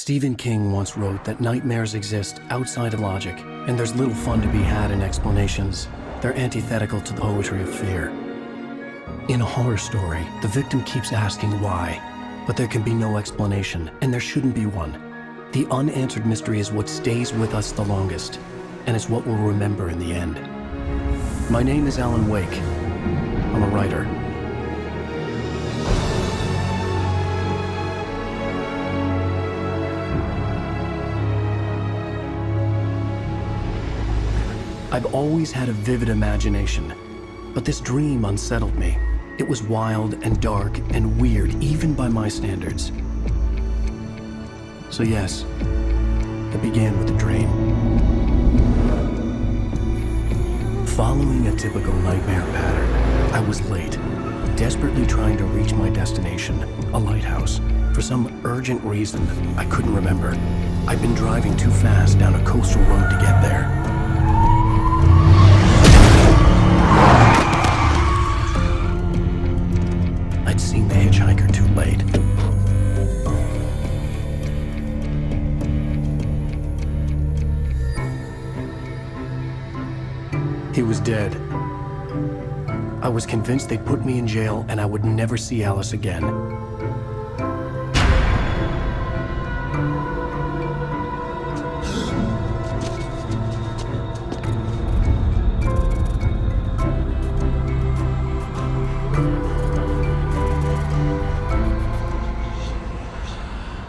Stephen King once wrote that nightmares exist outside of logic, and there's little fun to be had in explanations. They're antithetical to the poetry of fear. In a horror story, the victim keeps asking why, but there can be no explanation, and there shouldn't be one. The unanswered mystery is what stays with us the longest, and it's what we'll remember in the end. My name is Alan Wake. I'm a writer. I've always had a vivid imagination, but this dream unsettled me. It was wild and dark and weird, even by my standards. So yes, it began with a dream. Following a typical nightmare pattern, I was late, desperately trying to reach my destination, a lighthouse. For some urgent reason I couldn't remember, I'd been driving too fast down a coastal road to get there. I'd seen the hitchhiker too late. He was dead. I was convinced they'd put me in jail and I would never see Alice again.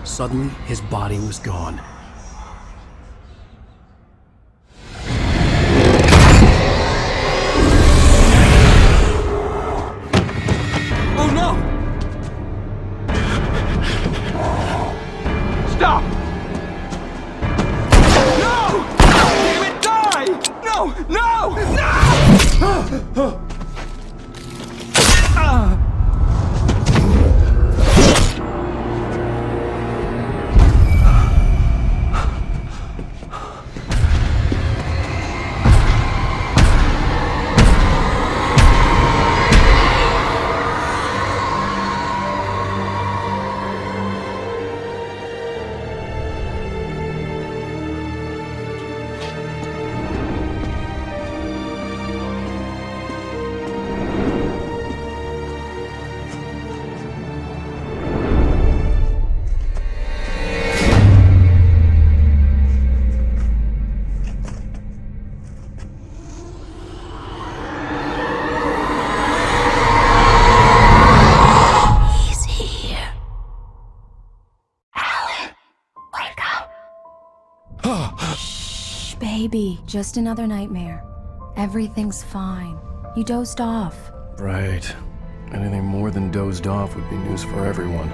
Suddenly, his body was gone. Oh no! Stop! No! Damn it, die! No! No! No! Shh, baby. Just another nightmare. Everything's fine. You dozed off. Right. Anything more than dozed off would be news for everyone.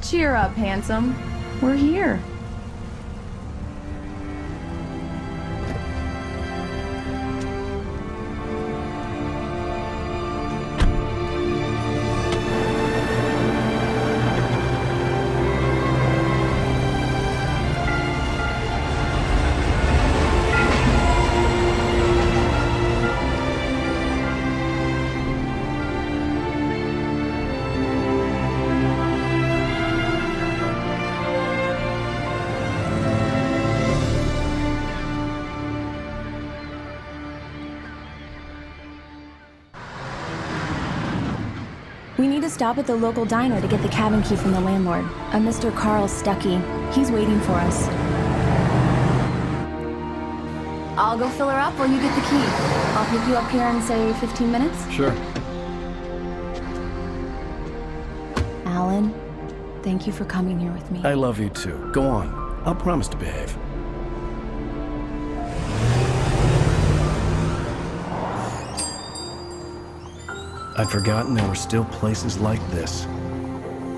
Cheer up, handsome. We're here. We need to stop at the local diner to get the cabin key from the landlord, a Mr. Carl Stuckey. He's waiting for us. I'll go fill her up while you get the key. I'll pick you up here in, say, 15 minutes? Sure. Alan, thank you for coming here with me. I love you too. Go on. I'll promise to behave. I'd forgotten there were still places like this.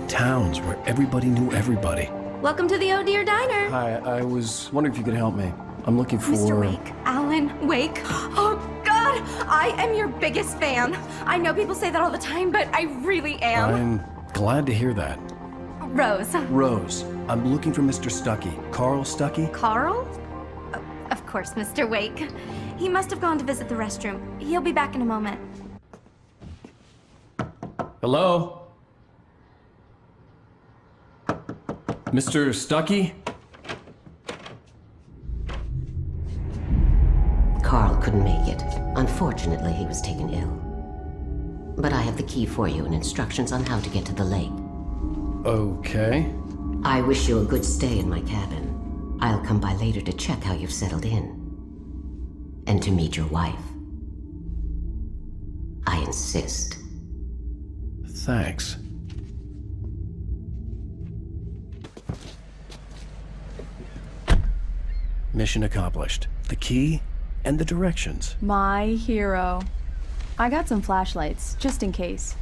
Towns where everybody knew everybody. Welcome to the Oh Dear Diner. Hi, I was wondering if you could help me. I'm looking for... Mr. Wake. Alan Wake. Oh, God! I am your biggest fan. I know people say that all the time, but I really am. I'm glad to hear that. Rose. Rose, I'm looking for Mr. Stuckey. Carl Stuckey? Carl? Of course, Mr. Wake. He must have gone to visit the restroom. He'll be back in a moment. Hello? Mr. Stuckey? Carl couldn't make it. Unfortunately, he was taken ill. But I have the key for you and instructions on how to get to the lake. Okay. I wish you a good stay in my cabin. I'll come by later to check how you've settled in. And to meet your wife. I insist. Thanks. Mission accomplished. The key and the directions. My hero. I got some flashlights, just in case.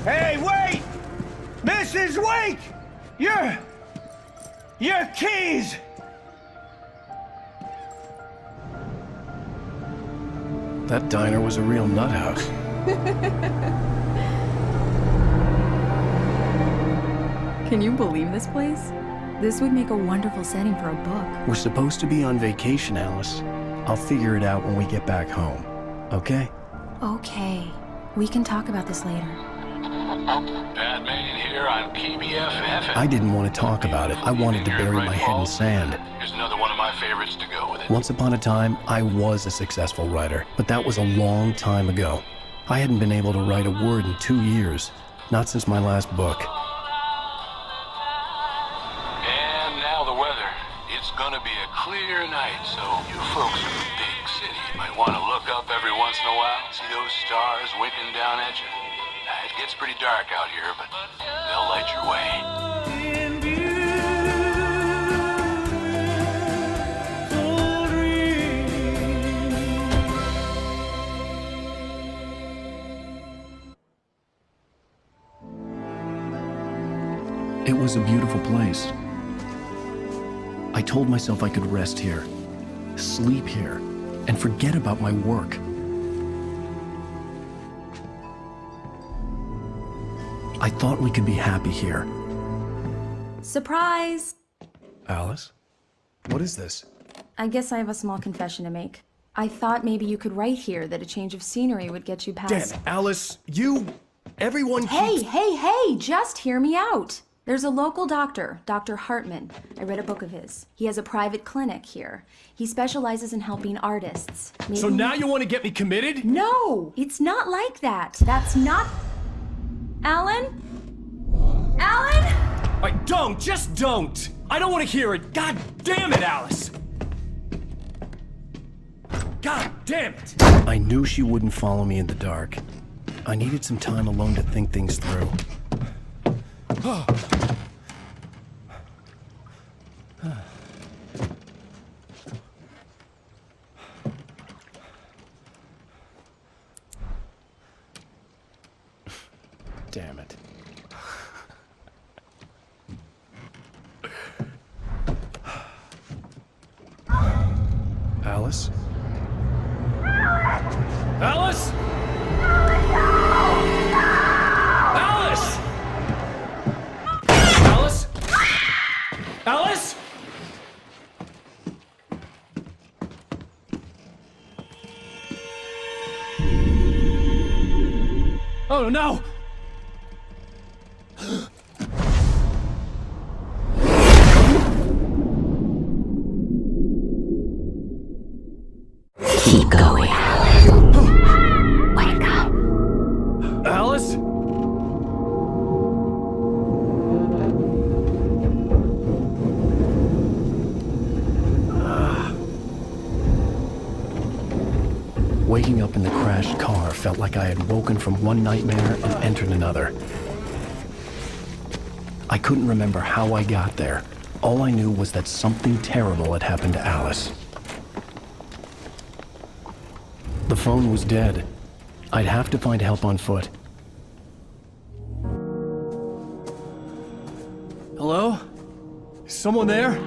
Hey, wait! Mrs. Wake! Your keys! That diner was a real nut house. Can you believe this place? This would make a wonderful setting for a book. We're supposed to be on vacation, Alice. I'll figure it out when we get back home. Okay? Okay. We can talk about this later. Batman here on KBF. I didn't want to talk about it. I wanted to bury my head in sand. Here's another one of my favorites to go with it. Once upon a time, I was a successful writer, but that was a long time ago. I hadn't been able to write a word in 2 years. Not since my last book. And now the weather. It's gonna be a clear night, so you folks in the big city might want to look up every once in a while, see those stars winking down at you. It gets pretty dark out here, but they'll light your way. It was a beautiful place. I told myself I could rest here, sleep here, and forget about my work. I thought we could be happy here. Surprise! Alice? What is this? I guess I have a small confession to make. I thought maybe you could write here that a change of scenery would get you past... Damn, Alice, everyone keeps... Hey, just hear me out. There's a local doctor, Dr. Hartman. I read a book of his. He has a private clinic here. He specializes in helping artists. So now you want to get me committed? No, it's not like that. That's not... Alan? Alan? Just don't! I don't want to hear it! God damn it, Alice! God damn it! I knew she wouldn't follow me in the dark. I needed some time alone to think things through. Damn it. Alice? Alice? Alice! Alice? Alice? Oh no! Keep going. Wake up. Alice? Waking up in the crashed car felt like I had woken from one nightmare and entered another. I couldn't remember how I got there. All I knew was that something terrible had happened to Alice. The phone was dead. I'd have to find help on foot. Hello? Is someone there?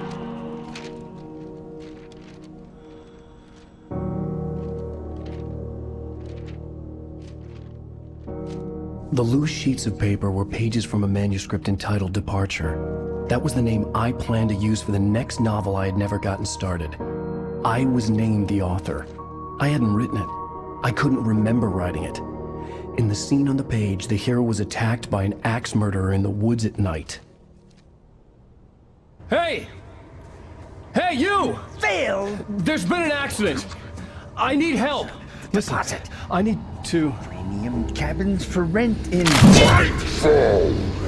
The loose sheets of paper were pages from a manuscript entitled Departure. That was the name I planned to use for the next novel I had never gotten started. I was named the author. I hadn't written it. I couldn't remember writing it. In the scene on the page, the hero was attacked by an axe murderer in the woods at night. Hey! Hey, you! Phil! There's been an accident. I need help. Listen, Deposit. I need to... Premium cabins for rent in...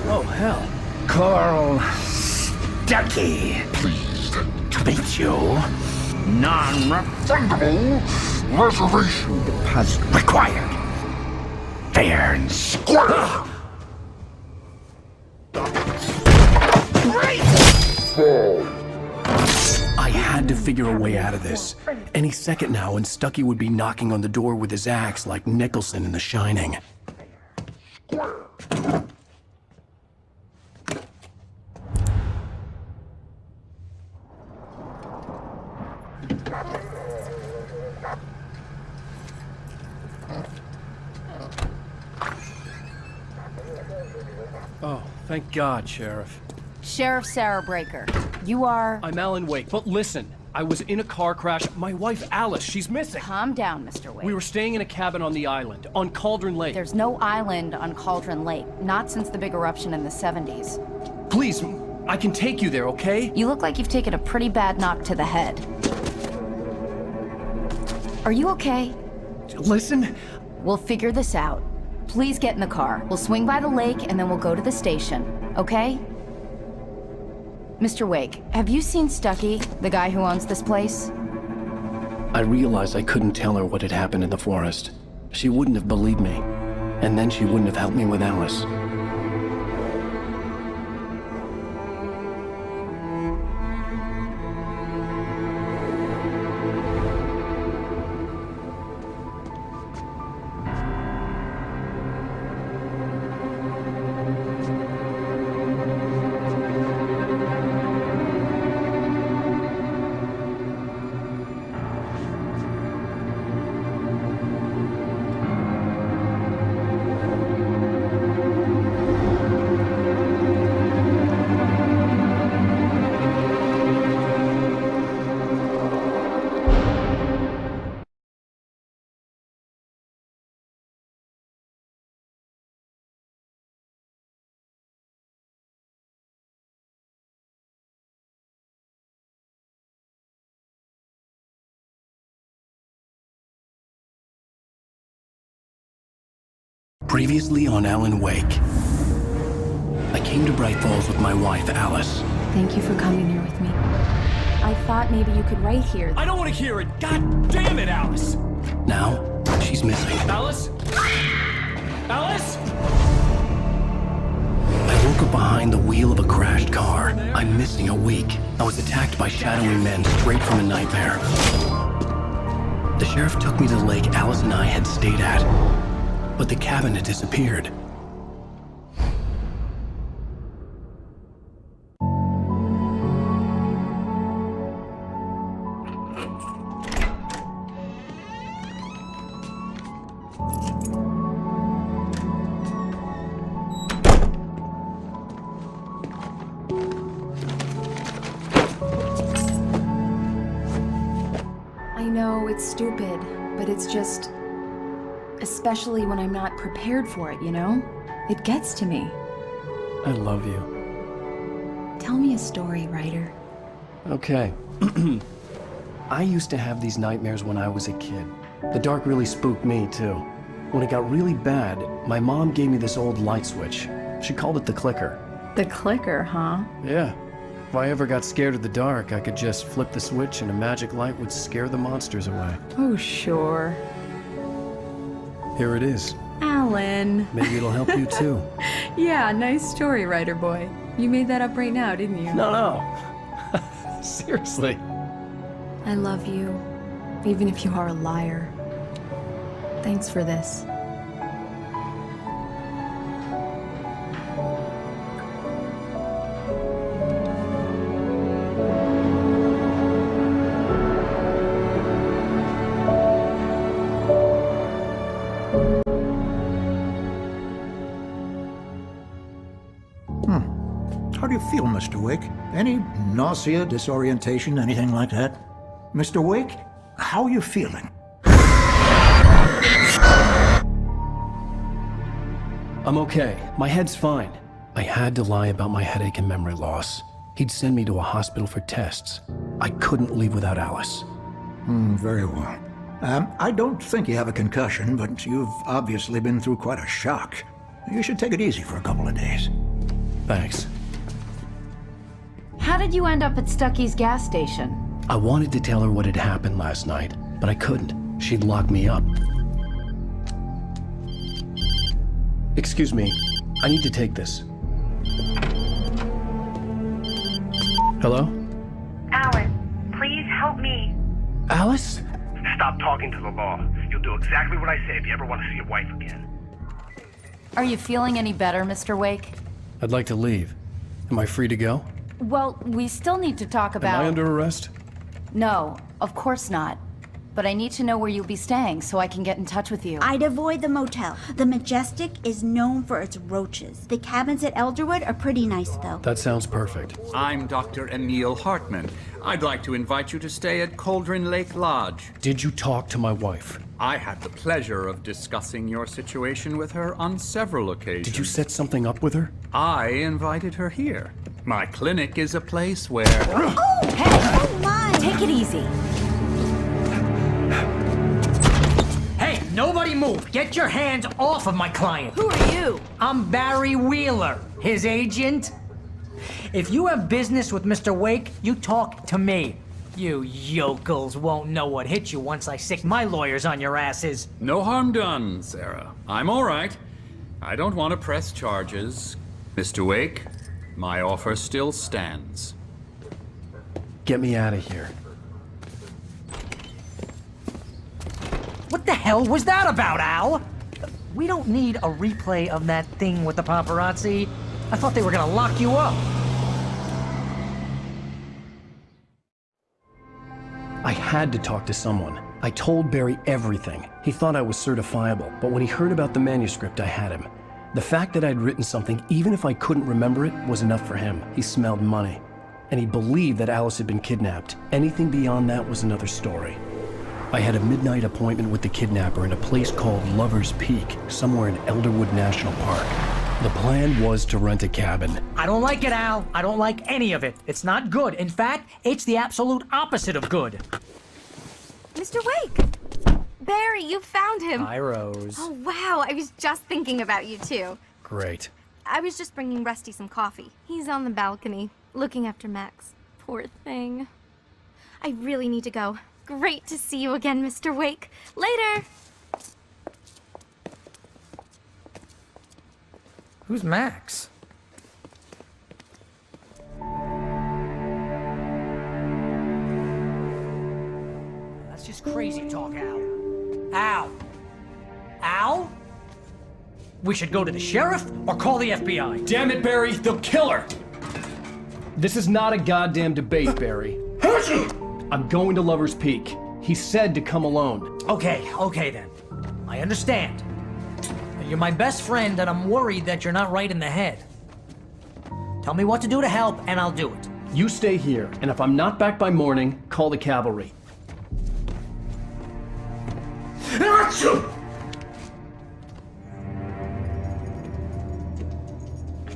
Oh, hell. Carl Stuckey. Pleased to meet you. Non-refundable reservation deposit required. Fair and square. I had to figure a way out of this. Any second now, and Stuckey would be knocking on the door with his axe like Nicholson in The Shining. Oh, thank God, Sheriff. Sheriff Sarah Breaker, you are... I'm Alan Wake, but listen. I was in a car crash. My wife, Alice, she's missing. Calm down, Mr. Wake. We were staying in a cabin on the island, on Cauldron Lake. There's no island on Cauldron Lake, not since the big eruption in the 70s. Please, I can take you there, okay? You look like you've taken a pretty bad knock to the head. Are you okay? Listen. We'll figure this out. Please get in the car. We'll swing by the lake and then we'll go to the station, okay? Mr. Wake, have you seen Stuckey, the guy who owns this place? I realized I couldn't tell her what had happened in the forest. She wouldn't have believed me, and then she wouldn't have helped me with Alice. Previously on Alan Wake. I came to Bright Falls with my wife, Alice. Thank you for coming here with me. I thought maybe you could write here. I don't want to hear it. God damn it, Alice. Now, she's missing. Alice? Alice? I woke up behind the wheel of a crashed car. I'm missing a week. I was attacked by shadowy men straight from a nightmare. The sheriff took me to the lake Alice and I had stayed at, but the cabin had disappeared. I know it's stupid, but it's just... especially when I'm not prepared for it, you know? It gets to me. I love you. Tell me a story, writer. Okay. I used to have these nightmares when I was a kid. The dark really spooked me, too. When it got really bad, my mom gave me this old light switch. She called it the clicker. The clicker, huh? Yeah. If I ever got scared of the dark, I could just flip the switch and a magic light would scare the monsters away. Oh, sure. Here it is. Alan. Maybe it'll help you, too. Yeah, nice story, writer boy. You made that up right now, didn't you? No. Seriously. I love you, even if you are a liar. Thanks for this. How do you feel, Mr. Wake? Any nausea, disorientation, anything like that? Mr. Wake, how are you feeling? I'm okay. My head's fine. I had to lie about my headache and memory loss. He'd send me to a hospital for tests. I couldn't leave without Alice. Very well. I don't think you have a concussion, but you've obviously been through quite a shock. You should take it easy for a couple of days. Thanks. How did you end up at Stucky's gas station? I wanted to tell her what had happened last night, but I couldn't. She'd lock me up. Excuse me, I need to take this. Hello? Alice, please help me. Alice? Stop talking to the law. You'll do exactly what I say if you ever want to see your wife again. Are you feeling any better, Mr. Wake? I'd like to leave. Am I free to go? Well, we still need to talk about... Am I under arrest? No, of course not. But I need to know where you'll be staying so I can get in touch with you. I'd avoid the motel. The Majestic is known for its roaches. The cabins at Elderwood are pretty nice, though. That sounds perfect. I'm Dr. Emil Hartman. I'd like to invite you to stay at Cauldron Lake Lodge. Did you talk to my wife? I had the pleasure of discussing your situation with her on several occasions. Did you set something up with her? I invited her here. My clinic is a place where... Oh! Hey! Oh, my! Take it easy. Hey, nobody move! Get your hands off of my client! Who are you? I'm Barry Wheeler, his agent. If you have business with Mr. Wake, you talk to me. You yokels won't know what hit you once I sick my lawyers on your asses. No harm done, Sarah. I'm all right. I don't want to press charges. Mr. Wake, my offer still stands. Get me out of here. What the hell was that about, Al? We don't need a replay of that thing with the paparazzi. I thought they were gonna lock you up. I had to talk to someone. I told Barry everything. He thought I was certifiable, but when he heard about the manuscript, I had him. The fact that I'd written something, even if I couldn't remember it, was enough for him. He smelled money. And he believed that Alice had been kidnapped. Anything beyond that was another story. I had a midnight appointment with the kidnapper in a place called Lover's Peak, somewhere in Elderwood National Park. The plan was to rent a cabin. I don't like it, Al. I don't like any of it. It's not good. In fact, it's the absolute opposite of good. Mr. Wake! Barry, you found him. Hi, Rose. Oh, wow. I was just thinking about you, too. Great. I was just bringing Rusty some coffee. He's on the balcony, looking after Max. Poor thing. I really need to go. Great to see you again, Mr. Wake. Later! Who's Max? That's just crazy talk, Al. Al! Al? We should go to the sheriff or call the FBI. Damn it, Barry, they'll kill her! This is not a goddamn debate, Barry. I'm going to Lover's Peak. He said to come alone. Okay then. I understand. You're my best friend, and I'm worried that you're not right in the head. Tell me what to do to help, and I'll do it. You stay here, and if I'm not back by morning, call the cavalry.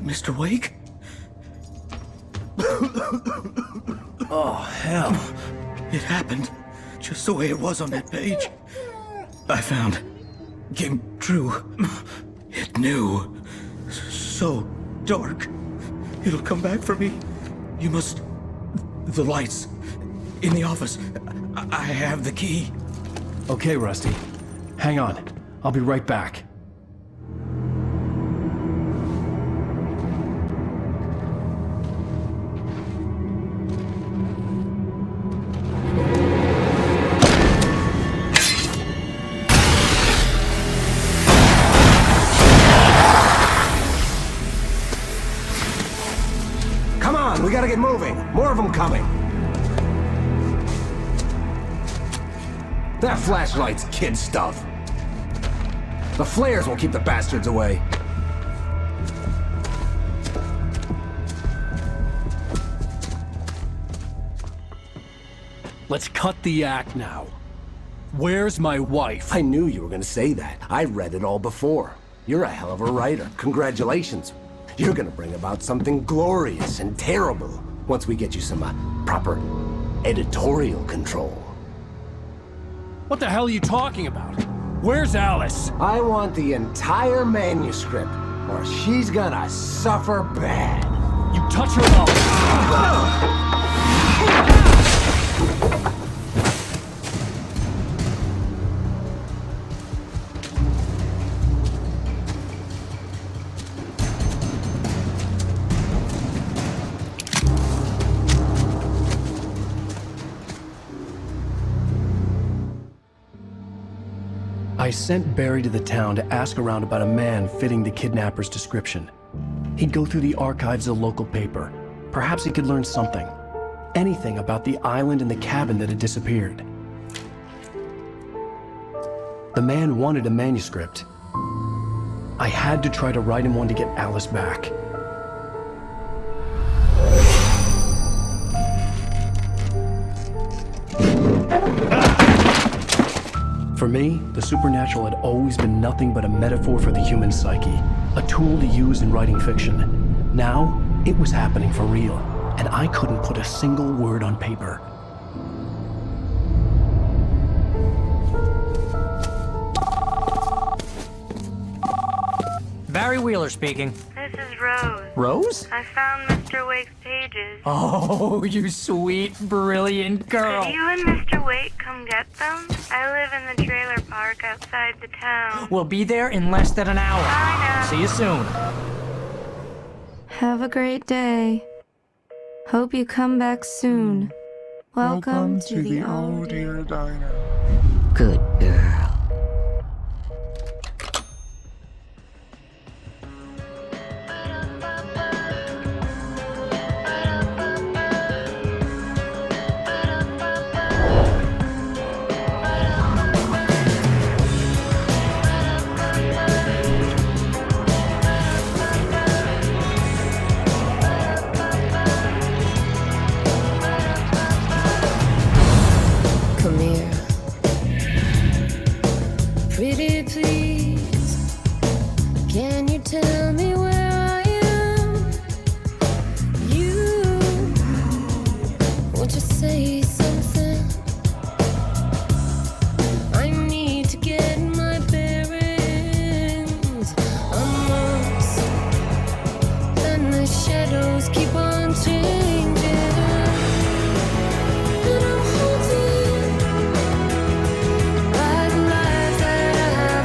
Mr. Wake? Oh, hell. It happened just the way it was on that page. I found. Came true. It knew. So dark. It'll come back for me. You must... The lights. In the office. I have the key. Okay, Rusty. Hang on. I'll be right back. We gotta get moving. More of them coming. That flashlight's kid stuff. The flares will keep the bastards away. Let's cut the act now. Where's my wife? I knew you were gonna say that. I read it all before. You're a hell of a writer. Congratulations. You're gonna bring about something glorious and terrible once we get you some proper editorial control. What the hell are you talking about? Where's Alice? I want the entire manuscript, or she's gonna suffer bad. You touch her up! I sent Barry to the town to ask around about a man fitting the kidnapper's description. He'd go through the archives of the local paper. Perhaps he could learn something. Anything about the island and the cabin that had disappeared. The man wanted a manuscript. I had to try to write him one to get Alice back. For me, the supernatural had always been nothing but a metaphor for the human psyche, a tool to use in writing fiction. Now, it was happening for real, and I couldn't put a single word on paper. Barry Wheeler speaking. This is Rose. Rose? I found Mr. Wake's pages. Oh, you sweet, brilliant girl. Could you and Mr. Wake come get them? I live in the trailer park outside the town. We'll be there in less than an hour. Bye now. See you soon. Have a great day. Hope you come back soon. Welcome to the Oh Dear Diner. Good girl. Come here. Pretty please, can you tell me where I am? You, won't you say something? I need to get my bearings. I'm lost, and the shadows keep on changing. And I'm haunted by the lies that I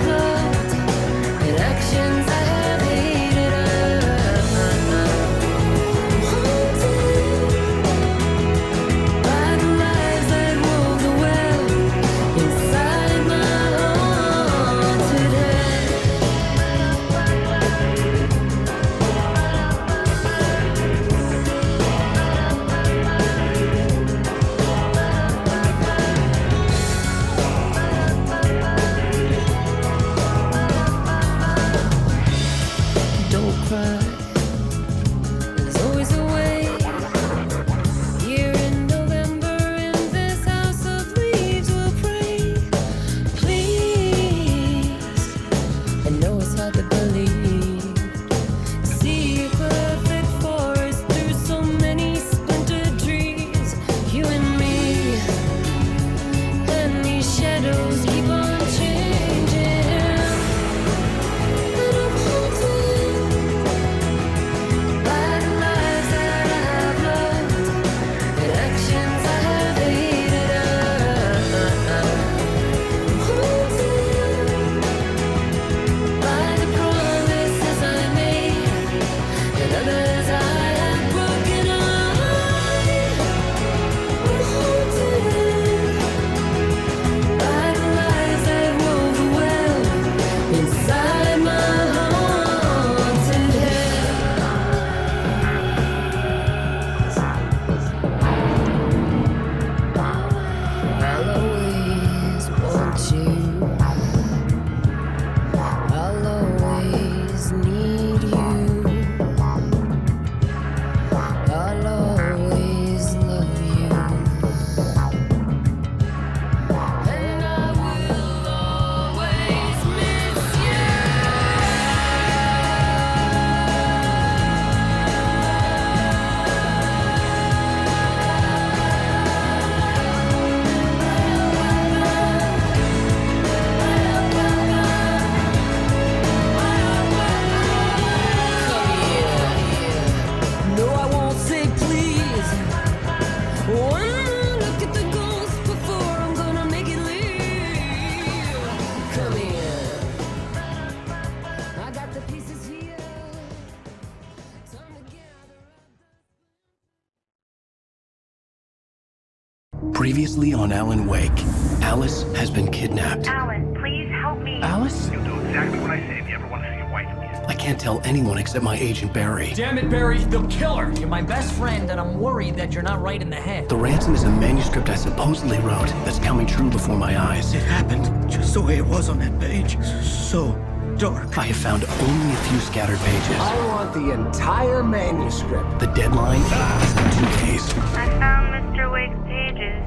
Previously on Alan Wake, Alice has been kidnapped. Alan, please help me. Alice? You'll do exactly what I say if you ever want to see your wife again. I can't tell anyone except my agent Barry. Damn it, Barry, they'll kill her! You're my best friend, and I'm worried that you're not right in the head. The ransom is a manuscript I supposedly wrote that's coming true before my eyes. It happened just the way it was on that page. So dark. I have found only a few scattered pages. I want the entire manuscript. The deadline is in 2 days. I found Mr. Wake's pages.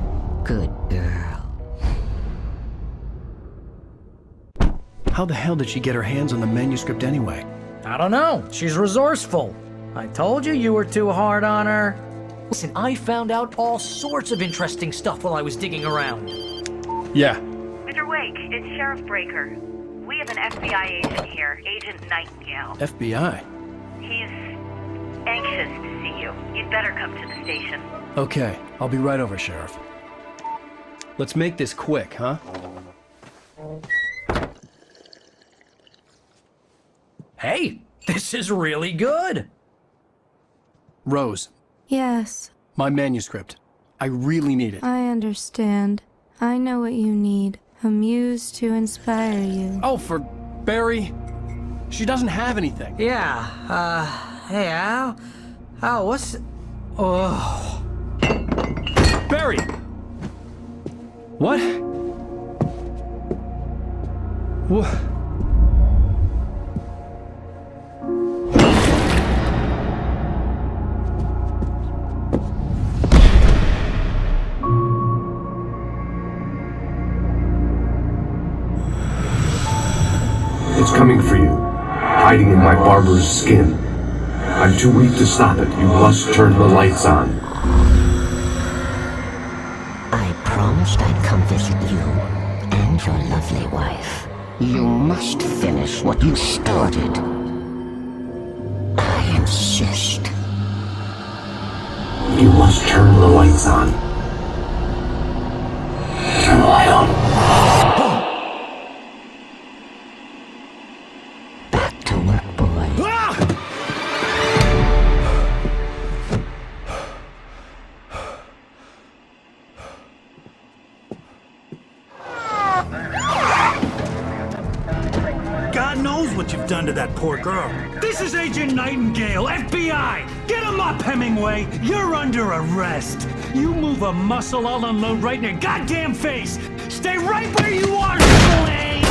Good girl. How the hell did she get her hands on the manuscript anyway? I don't know. She's resourceful. I told you were too hard on her. Listen, I found out all sorts of interesting stuff while I was digging around. Yeah. Mr. Wake, it's Sheriff Breaker. We have an FBI agent here, Agent Nightingale. FBI? He's anxious to see you. You'd better come to the station. Okay, I'll be right over, Sheriff. Let's make this quick, huh? Hey, this is really good. Rose, Yes, my manuscript. I really need it. I understand. I know what you need. A muse to inspire you. Oh, for Barry? She doesn't have anything. Yeah, hey, Al, what's... Oh... Barry! What? What? It's coming for you, hiding in my barber's skin. I'm too weak to stop it. You must turn the lights on. I promised I'd come visit you and your lovely wife. You must finish what you started. I insist. You must turn the lights on. Turn the light on. Back to work, boy. God knows what you've done to that poor girl. This is Agent Nightingale, FBI! Get him up, Hemingway! You're under arrest! You move a muscle, I'll unload right in your goddamn face! Stay right where you are, Slade!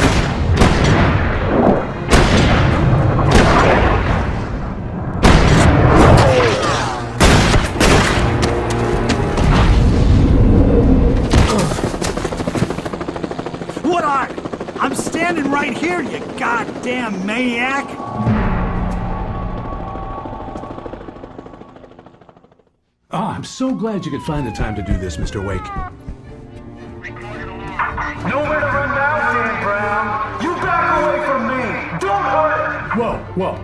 What are? I'm standing right here, you goddamn maniac! Oh, I'm so glad you could find the time to do this, Mr. Wake. Nowhere to run now, Dan Brown! You back away from me! Don't hurt!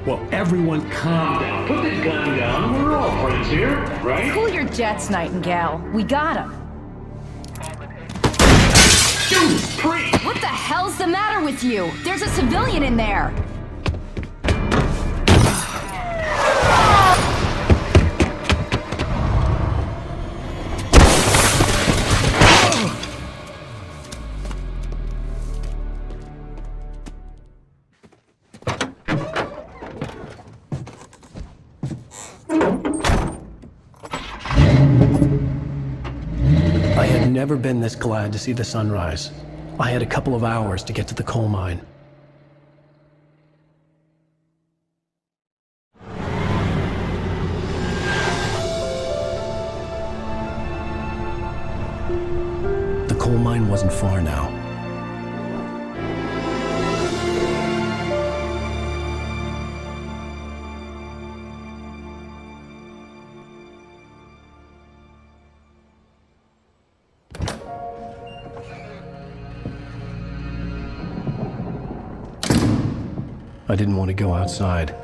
Whoa. Everyone calm down. Put this gun down. We're all friends here, right? Cool your jets, Nightingale. We got him. What the hell's the matter with you? There's a civilian in there. I had never been this glad to see the sunrise. I had a couple of hours to get to the coal mine. The coal mine wasn't far now. I didn't want to go outside.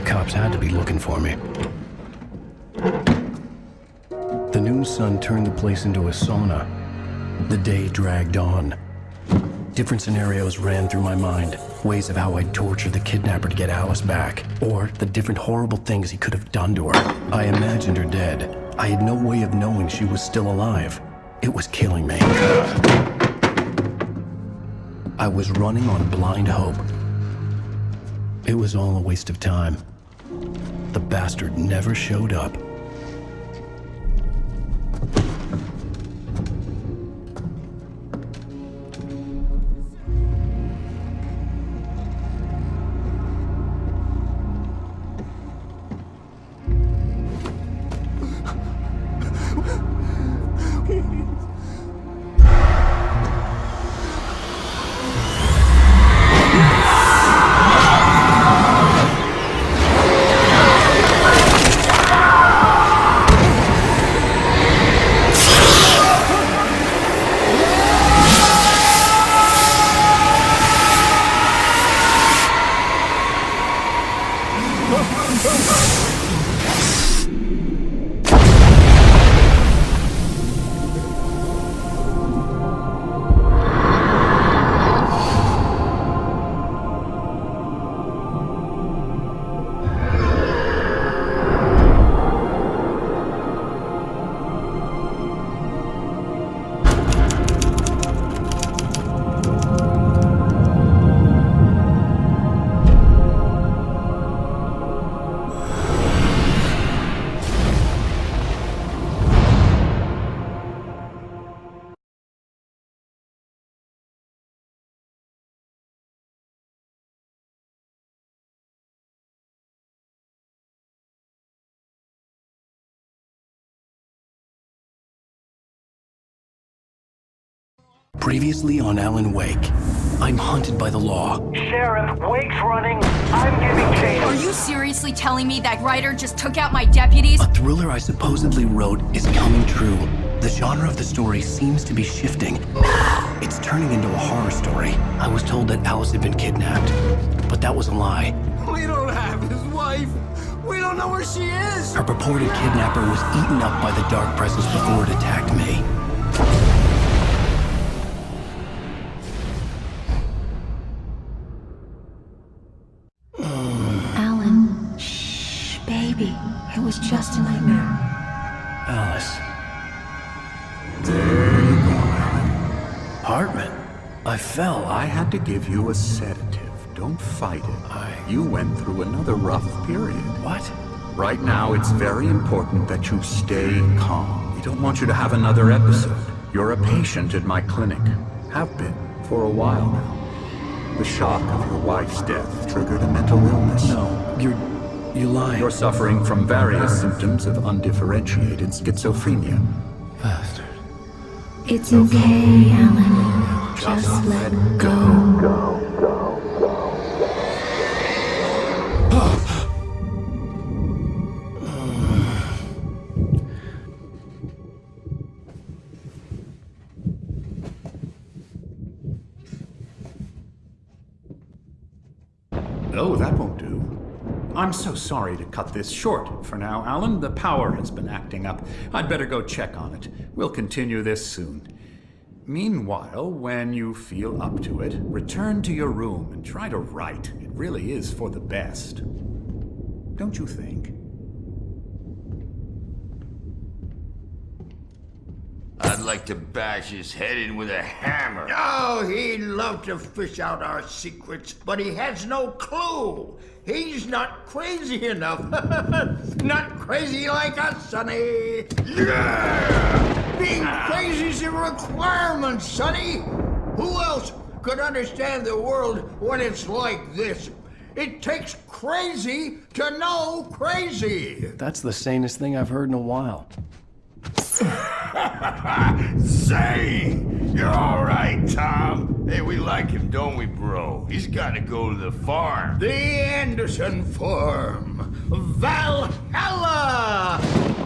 Cops had to be looking for me. The noon sun turned the place into a sauna. The day dragged on. Different scenarios ran through my mind. Ways of how I'd torture the kidnapper to get Alice back. Or the different horrible things he could have done to her. I imagined her dead, I had no way of knowing she was still alive. It was killing me. I was running on blind hope. It was all a waste of time. The bastard never showed up. Previously on Alan Wake, I'm hunted by the law. Sheriff, Wake's running. I'm giving chase. Are you seriously telling me that writer just took out my deputies? A thriller I supposedly wrote is coming true. The genre of the story seems to be shifting. It's turning into a horror story. I was told that Alice had been kidnapped, but that was a lie. We don't have his wife. We don't know where she is. Her purported kidnapper was eaten up by the dark presence before it attacked me. Alan, shh, baby. It was just a nightmare. Alice. There you go, Alan. Hartman, I fell. I had to give you a sedative. Don't fight it. You went through another rough period. What? Right now, it's very important that you stay calm. We don't want you to have another episode. You're a patient at my clinic. Have been for a while now. The shock of your wife's death triggered a mental illness. No, you lied. You're suffering from various symptoms of undifferentiated schizophrenia. Bastard. It's okay, Alan. Just let go. Oh, that won't do. I'm so sorry to cut this short for now, Alan. The power has been acting up. I'd better go check on it. We'll continue this soon. Meanwhile, when you feel up to it, return to your room and try to write. It really is for the best. Don't you think? I'd like to bash his head in with a hammer. Oh, he'd love to fish out our secrets, but he has no clue. He's not crazy enough. Not crazy like us, Sonny. Yeah! Being crazy's a requirement, Sonny. Who else could understand the world when it's like this? It takes crazy to know crazy. That's the sanest thing I've heard in a while. Say, you're all right, Tom. Hey, we like him, don't we, bro? He's got to go to the farm. The Anderson Farm. Valhalla!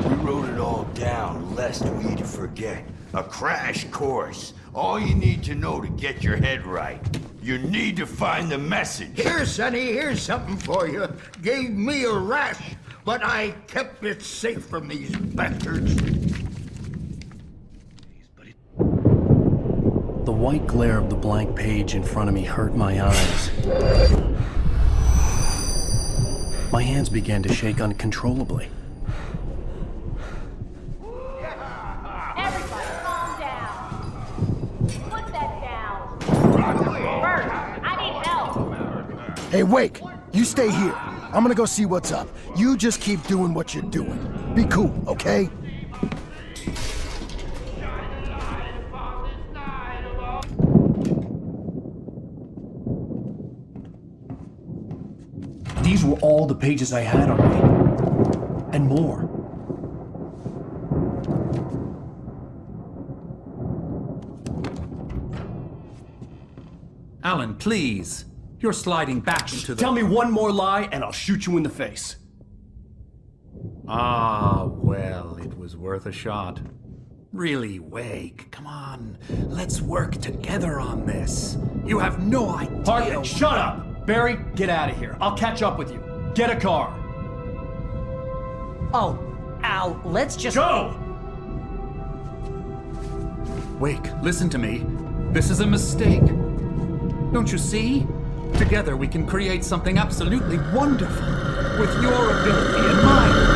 We wrote it all down, lest we forget. A crash course. All you need to know to get your head right. You need to find the message. Here, Sonny, here's something for you. Gave me a rash, but I kept it safe from these bastards. The white glare of the blank page in front of me hurt my eyes. My hands began to shake uncontrollably. Hey, Wake, you stay here. I'm gonna go see what's up. You just keep doing what you're doing. Be cool, okay? These were all the pages I had on me. And more. Alan, please. You're sliding back into the... Tell me one more lie and I'll shoot you in the face. Ah, well, it was worth a shot. Really, Wake, come on. Let's work together on this. You have no idea... Hartman, shut up! Barry, get out of here. I'll catch up with you. Get a car. Oh, Al, let's just... Go! Wake, listen to me. This is a mistake. Don't you see? Together we can create something absolutely wonderful. With your ability and mine.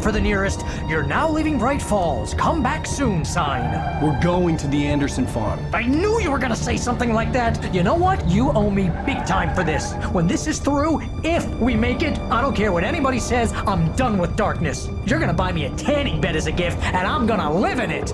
For the nearest, you're now leaving Bright Falls. Come back soon sign. We're going to the Anderson farm. I knew you were gonna say something like that. You know what? You owe me big time for this. When this is through, if we make it, I don't care what anybody says, I'm done with darkness. You're gonna buy me a tanning bed as a gift, and I'm gonna live in it.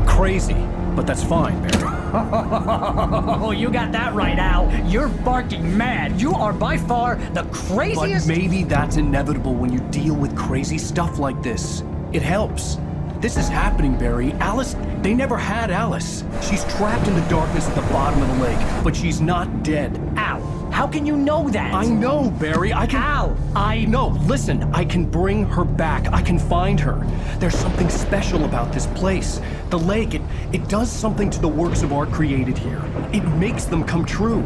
Crazy, but that's fine, Barry. Oh, you got that right, Al. You're barking mad. You are by far the craziest... But maybe that's inevitable when you deal with crazy stuff like this. It helps. This is happening, Barry. Alice, they never had Alice. She's trapped in the darkness at the bottom of the lake, but she's not dead. Al, how can you know that? I know, Barry. I can... Al, No, listen. I can bring her back. I can find her. There's something special about this place. The lake, it does something to the works of art created here. It makes them come true.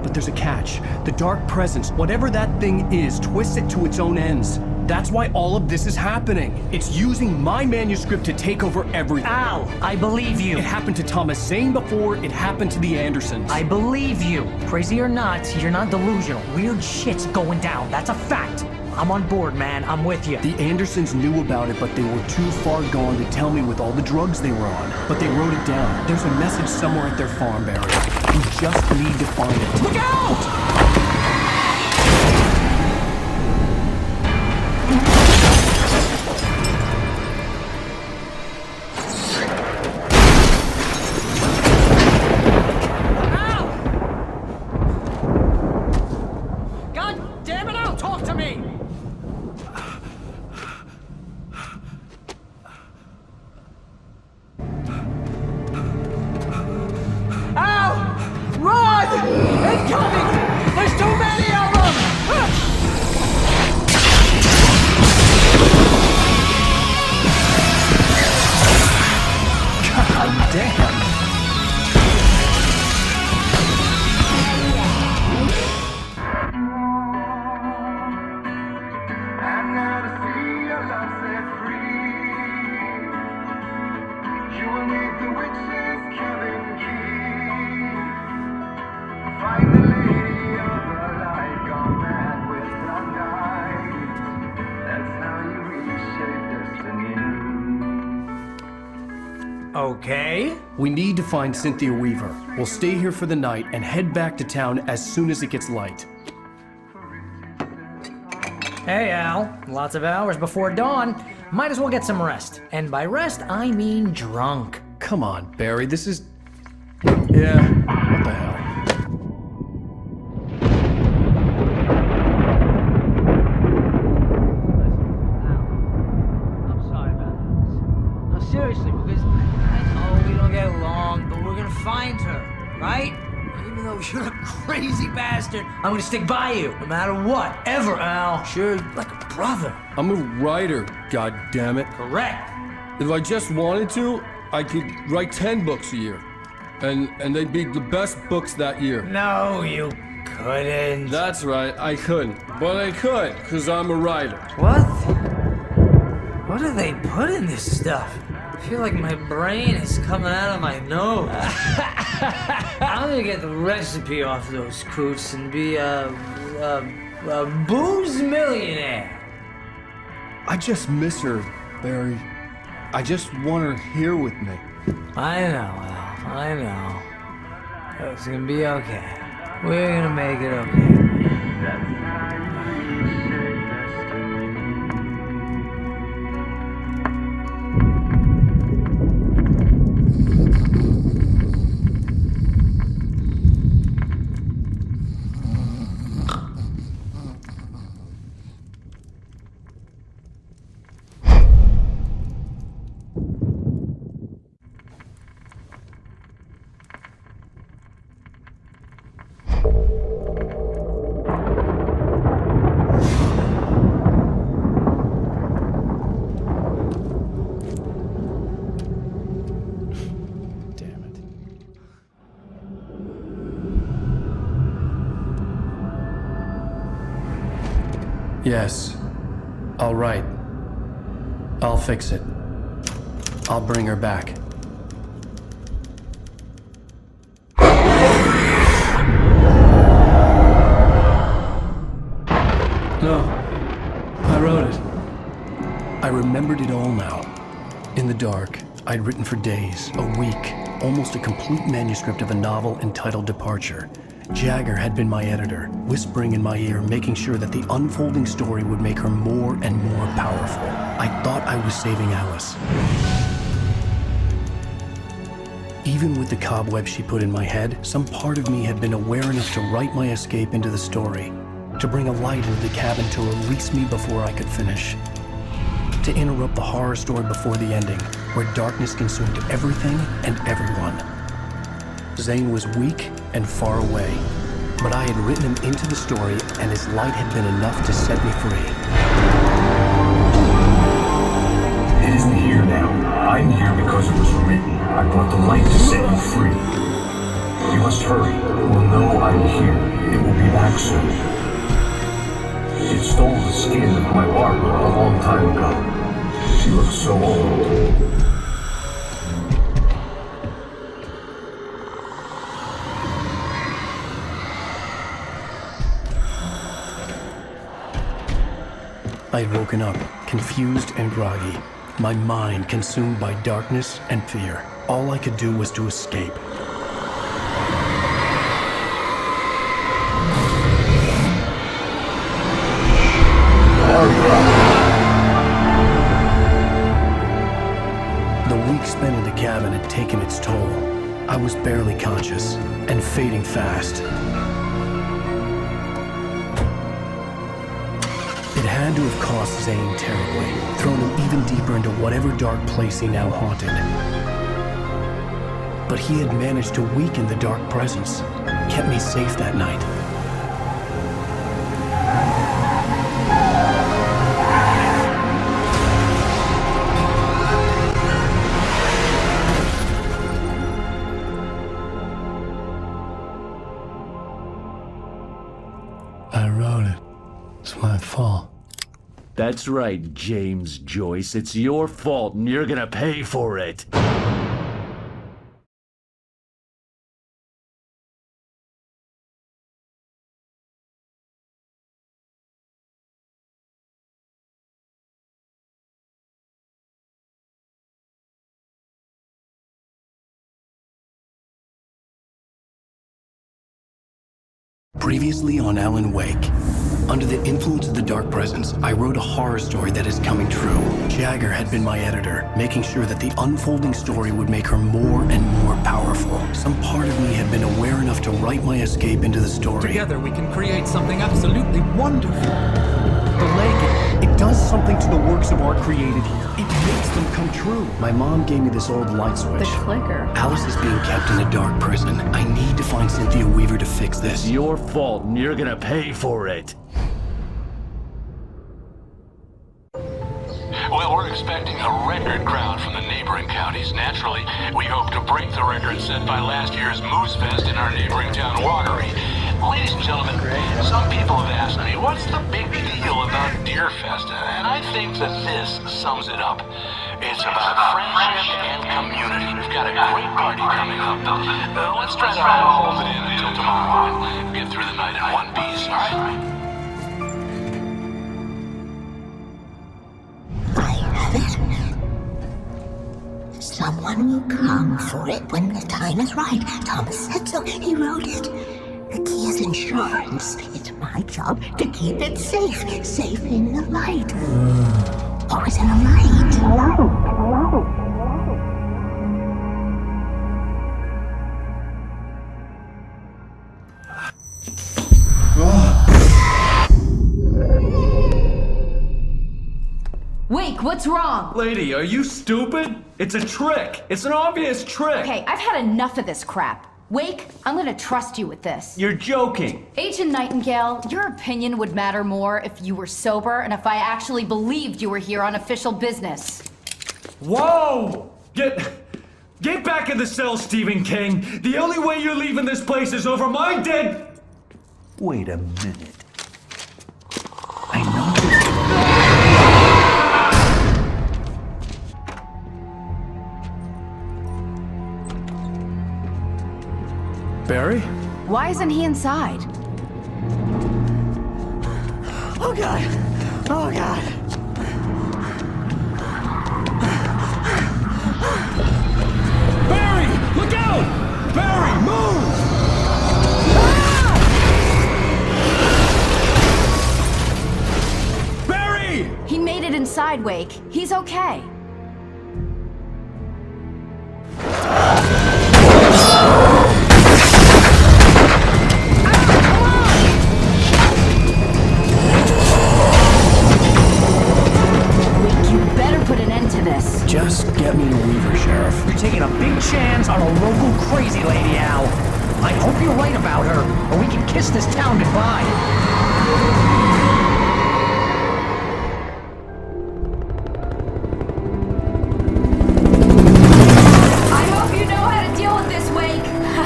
But there's a catch. The dark presence, whatever that thing is, twists it to its own ends. That's why all of this is happening. It's using my manuscript to take over everything. Al, I believe you. It happened to Thomas Zane before, it happened to the Andersons. I believe you. Crazy or not, you're not delusional. Weird shit's going down. That's a fact. I'm on board, man. I'm with you. The Andersons knew about it, but they were too far gone to tell me with all the drugs they were on. But they wrote it down. There's a message somewhere at their farm, Barry. We just need to find it. Look out! Okay. We need to find Cynthia Weaver. We'll stay here for the night and head back to town as soon as it gets light. Hey, Al. Lots of hours before dawn. Might as well get some rest. And by rest, I mean drunk. Come on, Barry. This is... Yeah, what the hell? I'm sorry about this. No, seriously, because... Oh, we don't get along, but we're gonna find her, right? Even though you're a crazy bastard, I'm gonna stick by you, no matter what, ever, Al. Sure, like a brother. I'm a writer, goddammit. Correct. If I just wanted to, I could write 10 books a year. And they'd be the best books that year. No, you couldn't. That's right, I couldn't. But I could, because I'm a writer. What? What do they put in this stuff? I feel like my brain is coming out of my nose. I'm gonna get the recipe off those coots and be a booze millionaire. I just miss her, Barry. I just want her here with me. I know, Al. I know. It's gonna be okay. We're gonna make it okay. Yes. All right. I'll fix it. I'll bring her back. No. I wrote it. I remembered it all now. In the dark, I'd written for days, a week, almost a complete manuscript of a novel entitled Departure. Jagger had been my editor, whispering in my ear, making sure that the unfolding story would make her more and more powerful. I thought I was saving Alice. Even with the cobwebs she put in my head, some part of me had been aware enough to write my escape into the story, to bring a light into the cabin to release me before I could finish, to interrupt the horror story before the ending, where darkness consumed everything and everyone. Zane was weak and far away, but I had written him into the story, and his light had been enough to set me free. It isn't here now. I'm here because it was written. I brought the light to set you free. You must hurry. It will know I'm here. It will be back soon. It stole the skin of my barber a long time ago. She looks so old. I had woken up, confused and groggy, my mind consumed by darkness and fear. All I could do was to escape. The week spent in the cabin had taken its toll. I was barely conscious, and fading fast. It had to have cost Zane terribly, thrown him even deeper into whatever dark place he now haunted. But he had managed to weaken the dark presence, kept me safe that night. I wrote it. It's my fault. That's right, James Joyce. It's your fault, and you're gonna pay for it. Previously on Alan Wake. Under the influence of the dark presence, I wrote a horror story that is coming true. Jagger had been my editor, making sure that the unfolding story would make her more and more powerful. Some part of me had been aware enough to write my escape into the story. Together we can create something absolutely wonderful. The lake, it does something to the works of art created here. It makes them come true. My mom gave me this old light switch. The clicker. Alice is being kept in a dark prison. I need to find Cynthia Weaver to fix this. It's your fault, and you're gonna pay for it. Well, we're expecting a record crowd from the neighboring counties. Naturally, we hope to break the record set by last year's Moose Fest in our neighboring town, Watery. Ladies and gentlemen, some people have asked me, what's the big deal about Deer Fest? And I think that this sums it up. It's about friendship and community. We've got a great party coming up. Let's try to hold it in until tomorrow and get through the night in one piece, all right? Someone will come for it when the time is right. Thomas said so. He wrote it. The key is insurance. It's my job to keep it safe. Safe in the light. Always in the light. Wake, what's wrong? Lady, are you stupid? It's a trick. It's an obvious trick. Okay, I've had enough of this crap. Wake, I'm gonna trust you with this. You're joking. Agent Nightingale, your opinion would matter more if you were sober and if I actually believed you were here on official business. Whoa! Get back in the cell, Stephen King. The only way you're leaving this place is over my dead... Wait a minute. I know Barry? Why isn't he inside? Oh God! Oh God! Barry! Look out! Barry, move! Barry! He made it inside, Wake. He's okay. Just get me to Weaver, Sheriff. You're taking a big chance on a local crazy lady, Al. I hope you're right about her, or we can kiss this town goodbye. I hope you know how to deal with this, Wake.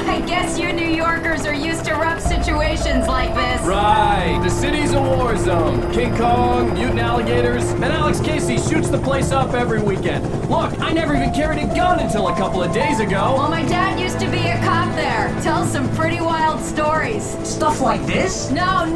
I guess you New Yorkers are used to rough situations like this. Right. The city's a war zone. King Kong, mutant alligators, and Alex Casey shoots the place up every weekend. Look, I never even carried a gun until a couple of days ago. Well, my dad used to be a cop there. Tells some pretty wild stories. Stuff like this? No,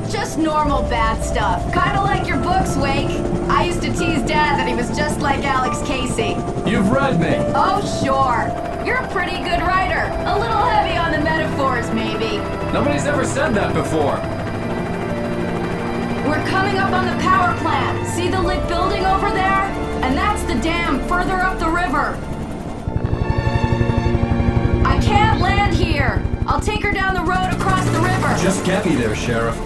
just normal bad stuff. Kinda like your books, Wake. I used to tease Dad that he was just like Alex Casey. You've read me. Oh, sure. You're a pretty good writer. A little heavy on the metaphors, maybe. Nobody's ever said that before. We're coming up on the power plant. See the lit building over there? And that's the dam further up the river. I can't land here. I'll take her down the road across the river. Just get me there, Sheriff.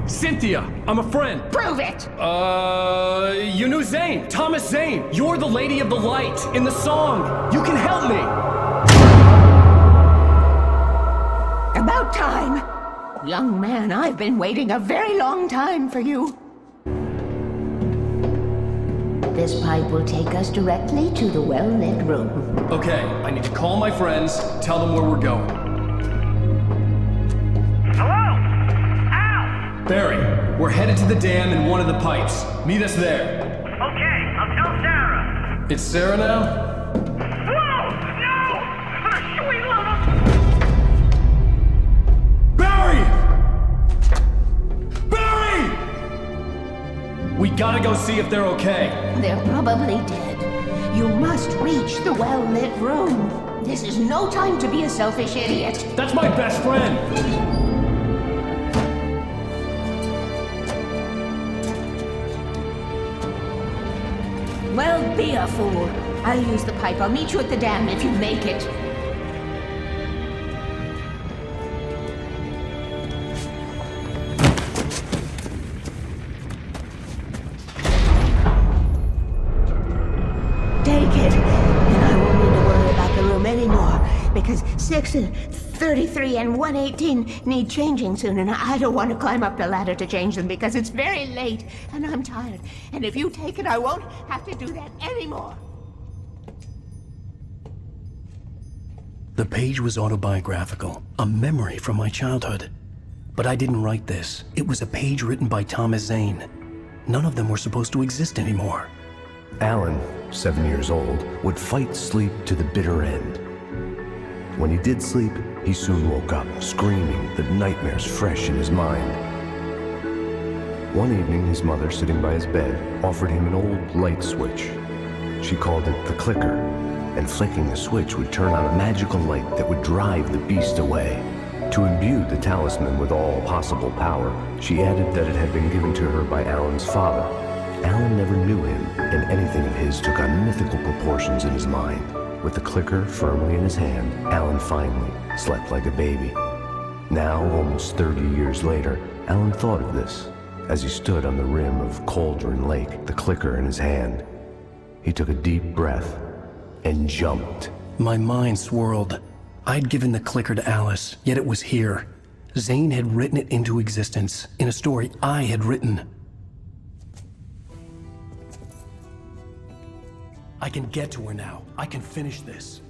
Cynthia, I'm a friend. Prove it! You knew Zane, Thomas Zane. You're the Lady of the Light in the song. You can help me. About time. Young man, I've been waiting a very long time for you. This pipe will take us directly to the well-lit room. Okay, I need to call my friends, tell them where we're going. Barry, we're headed to the dam in one of the pipes. Meet us there. Okay, I'll tell Sarah. It's Sarah now? Whoa! No! For the sweet love of... Barry! gotta go see if they're okay. They're probably dead. You must reach the well-lit room. This is no time to be a selfish idiot. That's my best friend! Well, be a fool. I'll use the pipe. I'll meet you at the dam if you make it. Take it, and I won't need to worry about the room anymore, because 6 and 33 and 118 need changing soon, and I don't want to climb up the ladder to change them because it's very late, and I'm tired. And if you take it, I won't have to do that anymore. The page was autobiographical, a memory from my childhood. But I didn't write this. It was a page written by Thomas Zane. None of them were supposed to exist anymore. Alan, 7 years old, would fight sleep to the bitter end. When he did sleep, he soon woke up, screaming, the nightmares fresh in his mind. One evening, his mother, sitting by his bed, offered him an old light switch. She called it the clicker, and flicking the switch would turn on a magical light that would drive the beast away. To imbue the talisman with all possible power, she added that it had been given to her by Alan's father. Alan never knew him, and anything of his took on mythical proportions in his mind. With the clicker firmly in his hand, Alan finally slept like a baby. Now, almost 30 years later, Alan thought of this as he stood on the rim of Cauldron Lake, the clicker in his hand. He took a deep breath and jumped. My mind swirled. I'd given the clicker to Alice, yet it was here. Zane had written it into existence, in a story I had written. I can get to her now. I can finish this.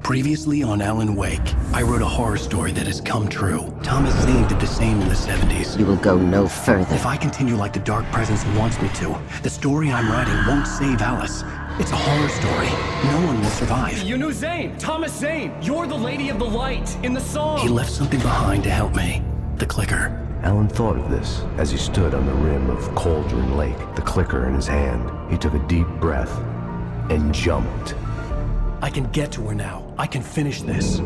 Previously on Alan Wake, I wrote a horror story that has come true. Thomas Zane did the same in the 70s. You will go no further. If I continue like the Dark Presence wants me to, the story I'm writing won't save Alice. It's a horror story. No one will survive. You knew Zane! Thomas Zane! You're the Lady of the Light in the song! He left something behind to help me. The clicker. Alan thought of this as he stood on the rim of Cauldron Lake, the clicker in his hand. He took a deep breath and jumped. I can get to her now. I can finish this.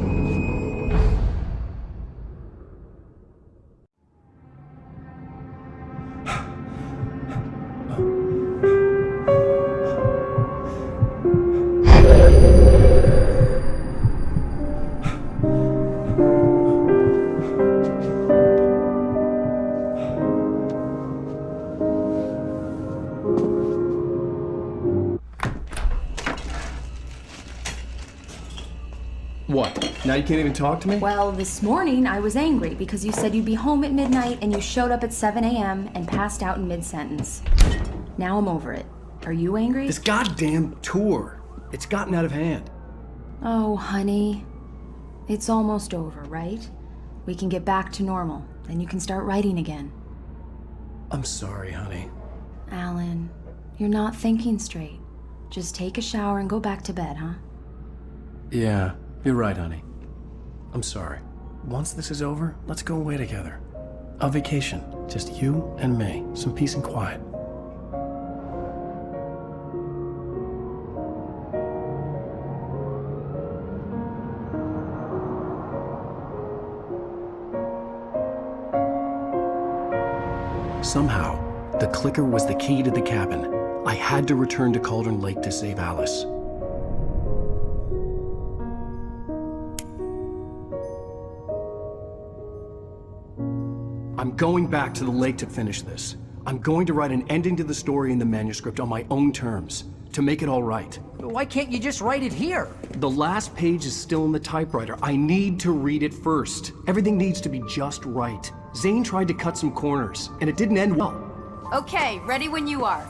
What? Now you can't even talk to me? Well, this morning I was angry because you said you'd be home at midnight and you showed up at 7 a.m. and passed out in mid-sentence. Now I'm over it. Are you angry? This goddamn tour. It's gotten out of hand. Oh, honey. It's almost over, right? We can get back to normal. Then you can start writing again. I'm sorry, honey. Alan, you're not thinking straight. Just take a shower and go back to bed, huh? Yeah, you're right, honey. I'm sorry. Once this is over, let's go away together. A vacation. Just you and me. Some peace and quiet. Somehow, the clicker was the key to the cabin. I had to return to Cauldron Lake to save Alice. I'm going back to the lake to finish this. I'm going to write an ending to the story in the manuscript on my own terms. to make it all right. Why can't you just write it here? The last page is still in the typewriter. I need to read it first. Everything needs to be just right. Zane tried to cut some corners, and it didn't end well. Okay, ready when you are.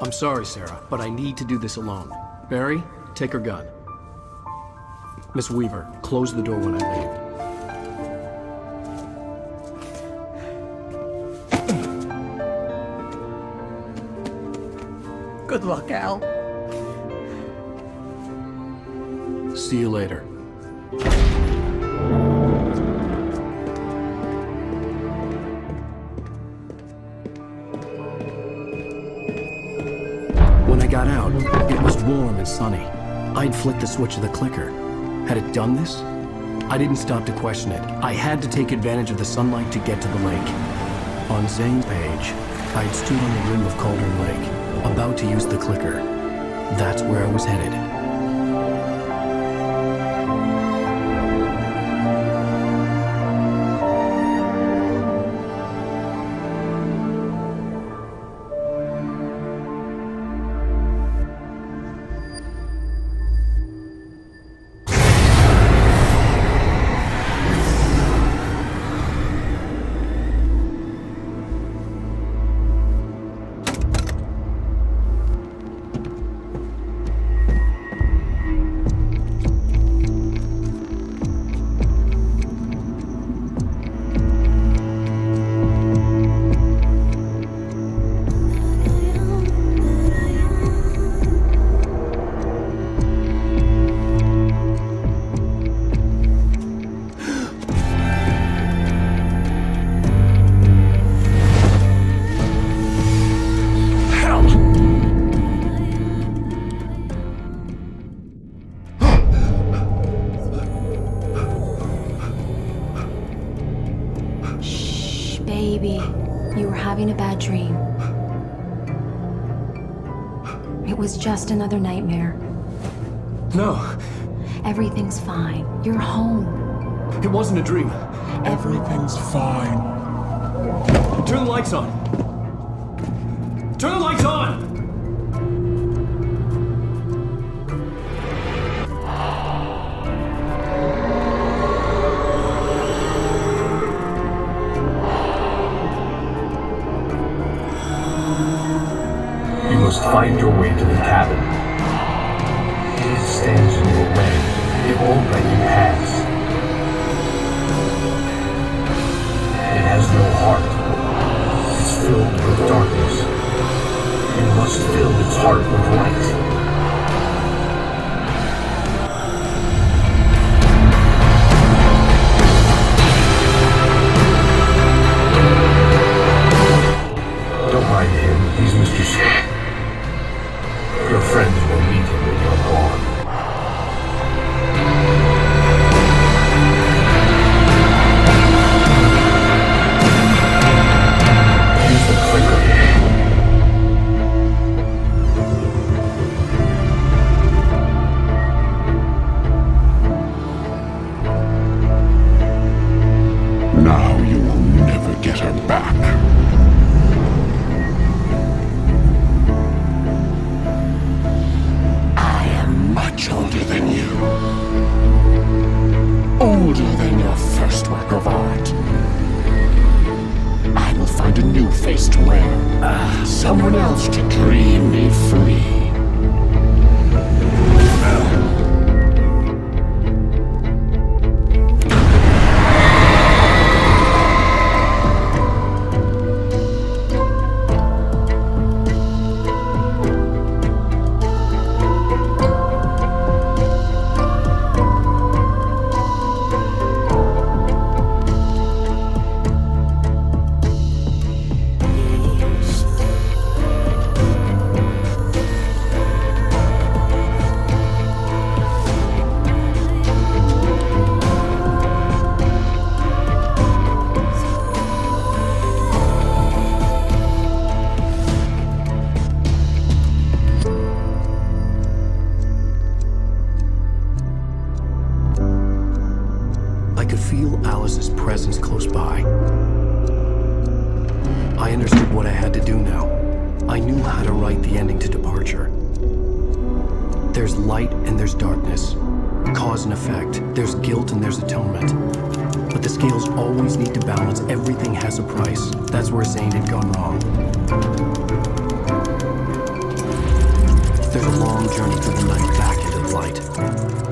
I'm sorry, Sarah, but I need to do this alone. Barry, take her gun. Miss Weaver, close the door when I leave. Good luck, Al. See you later. When I got out, it was warm and sunny. I'd flicked the switch of the clicker. Had it done this? I didn't stop to question it. I had to take advantage of the sunlight to get to the lake. On Zane's page, I'd stood on the rim of Cauldron Lake, about to use the clicker. That's where I was headed. Baby, you were having a bad dream. It was just another nightmare. No. Everything's fine. You're home. It wasn't a dream. Everything's fine. Turn the lights on. Turn the lights on! You must find your way to the cabin. It stands in your way. It won't let you pass. It has no heart. It's filled with darkness. You must fill its heart with light. Don't mind him, he's Mr. Smith. Your friends will meet him when you're gone. Use the clicker. Now you will never get her back. Much older than you. Older than your first work of art. I will find a new face to wear. Someone else to dream me free. I could feel Alice's presence close by. I understood what I had to do now. I knew how to write the ending to Departure. There's light and there's darkness. Cause and effect. There's guilt and there's atonement. But the scales always need to balance. Everything has a price. That's where Zane had gone wrong. There's a long journey through the night back into the light.